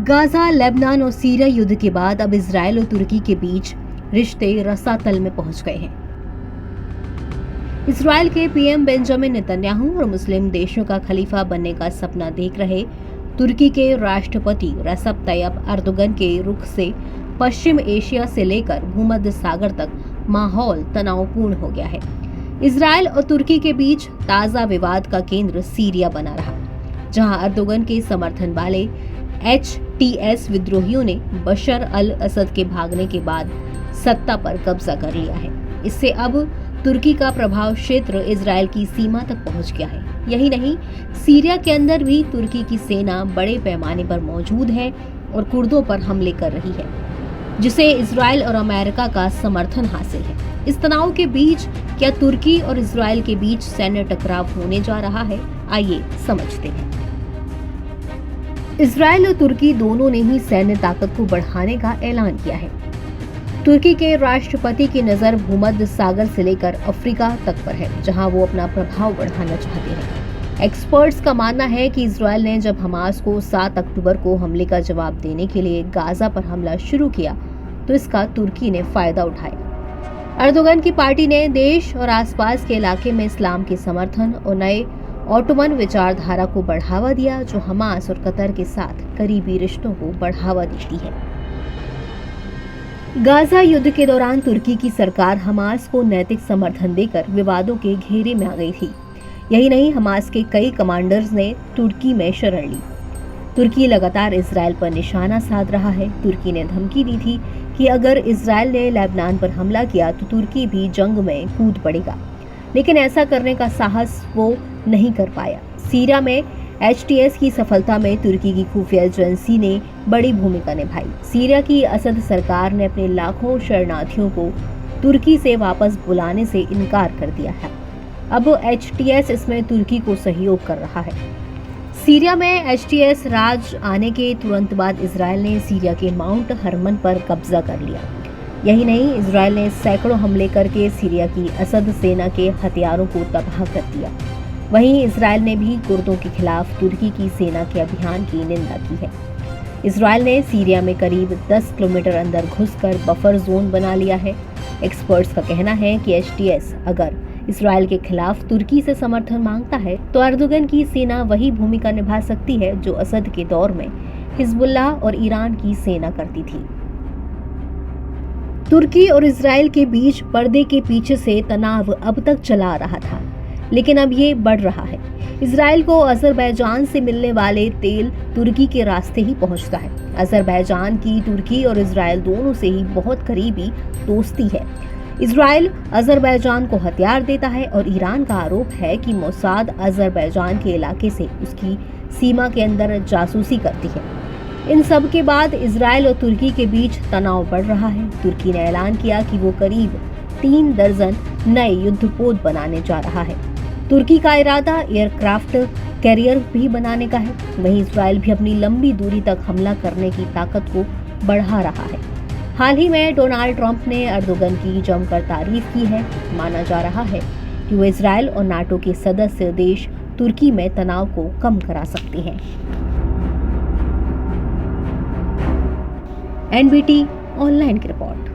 Gaza, Lebanon और Syria युद्ध के बाद अब इजराइल और तुर्की के बीच रिश्ते रसातल में पहुंच गए हैं। इजराइल के पीएम बेंजामिन नेतन्याहू और मुस्लिम देशों का खलीफा बनने का सपना देख रहे तुर्की के राष्ट्रपति रेसेप तैयब एर्दोगन के रुख से पश्चिम एशिया से लेकर भूमध्य सागर तक माहौल तनावपूर्ण हो गया है। इजराइल और तुर्की के बीच ताजा विवाद का केंद्र सीरिया बना रहा, जहां एर्दोगन के समर्थन वाले HTS विद्रोहियों ने बशर अल असद के भागने के बाद सत्ता पर कब्जा कर लिया है। इससे अब तुर्की का प्रभाव क्षेत्र इजराइल की सीमा तक पहुंच गया है। यही नहीं, सीरिया के अंदर भी तुर्की की सेना बड़े पैमाने पर मौजूद है और कुर्दों पर हमले कर रही है, जिसे इजराइल और अमेरिका का समर्थन हासिल है। इस तनाव के बीच क्या तुर्की और इजराइल के बीच सैन्य टकराव होने जा रहा है? आइए समझते हैं। इजराइल और तुर्की दोनों ने ही सैन्य ताकत को बढ़ाने का ऐलान किया है। तुर्की के राष्ट्रपति की नजर भूमध्य सागर से लेकर अफ्रीका तक पर है, जहां वो अपना प्रभाव बढ़ाना चाहते हैं। एक्सपर्ट्स का मानना है कि इजराइल ने जब हमास को 7 अक्टूबर को हमले का जवाब देने के लिए गाजा पर हमला शुरू किया, तो इसका तुर्की ने फायदा उठाया। एर्दोगन की पार्टी ने देश और आसपास के इलाके में इस्लाम के समर्थन और नए ऑटोमन विचारधारा को बढ़ावा दिया, जो हमास और कतर के साथ करीबी रिश्तों को बढ़ावा देती है। गाजा युद्ध के दौरान तुर्की की सरकार हमास को नैतिक समर्थन देकर विवादों के घेरे में आ गई थी। यही नहीं, हमास के कई कमांडर्स ने तुर्की में शरण ली। तुर्की लगातार इजराइल पर निशाना साध रहा है। तुर्की ने धमकी दी थी कि अगर इजराइल ने लेबनान पर हमला किया तो तुर्की भी जंग में कूद पड़ेगा, लेकिन ऐसा करने का साहस वो नहीं कर पाया। सीरिया में HTS की सफलता में तुर्की की खुफिया एजेंसी ने बड़ी भूमिका निभाई। सीरिया की असद सरकार ने अपने लाखों शरणार्थियों को तुर्की से वापस बुलाने से इनकार कर दिया है। अब HTS इसमें तुर्की को सहयोग कर रहा है। सीरिया में HTS राज आने के तुरंत बाद इजराइल ने सीरिया के माउंट हरमन पर कब्जा कर लिया। यही नहीं, इजराइल ने सैकड़ों हमले करके सीरिया की असद सेना के हथियारों को तबाह कर दिया। वहीं इजराइल ने भी कुर्दों के खिलाफ तुर्की की सेना के अभियान की निंदा की है। इजराइल ने सीरिया में करीब 10 किलोमीटर अंदर घुसकर बफर जोन बना लिया है। एक्सपर्ट्स का कहना है कि HTS अगर इजराइल के खिलाफ तुर्की से समर्थन मांगता है तो एर्दोगन की सेना वही भूमिका निभा सकती है जो असद के दौर में हिजबुल्लाह और ईरान की सेना करती थी। तुर्की और इजराइल के बीच पर्दे के पीछे से तनाव अब तक चला रहा था, लेकिन अब ये बढ़ रहा है। इजराइल को अजरबैजान से मिलने वाले तेल तुर्की के रास्ते ही पहुंचता है। अजरबैजान की तुर्की और इजराइल दोनों से ही बहुत करीबी दोस्ती है। इजराइल अजरबैजान को हथियार देता है और ईरान का आरोप है कि मोसाद अजरबैजान के इलाके से उसकी सीमा के अंदर जासूसी करती है। इन सब के बाद इजराइल और तुर्की के बीच तनाव बढ़ रहा है। तुर्की ने ऐलान किया कि वो करीब 3 दर्जन नए युद्धपोत बनाने जा रहा है। तुर्की का इरादा एयरक्राफ्ट कैरियर भी बनाने का है। वहीं इजराइल भी अपनी लंबी दूरी तक हमला करने की ताकत को बढ़ा रहा है। हाल ही में डोनाल्ड ट्रंप ने एर्दोगन की जमकर तारीफ की है। माना जा रहा है कि वो इजराइल और नाटो के सदस्य देश तुर्की में तनाव को कम करा सकते हैं। NBT ऑनलाइन की रिपोर्ट।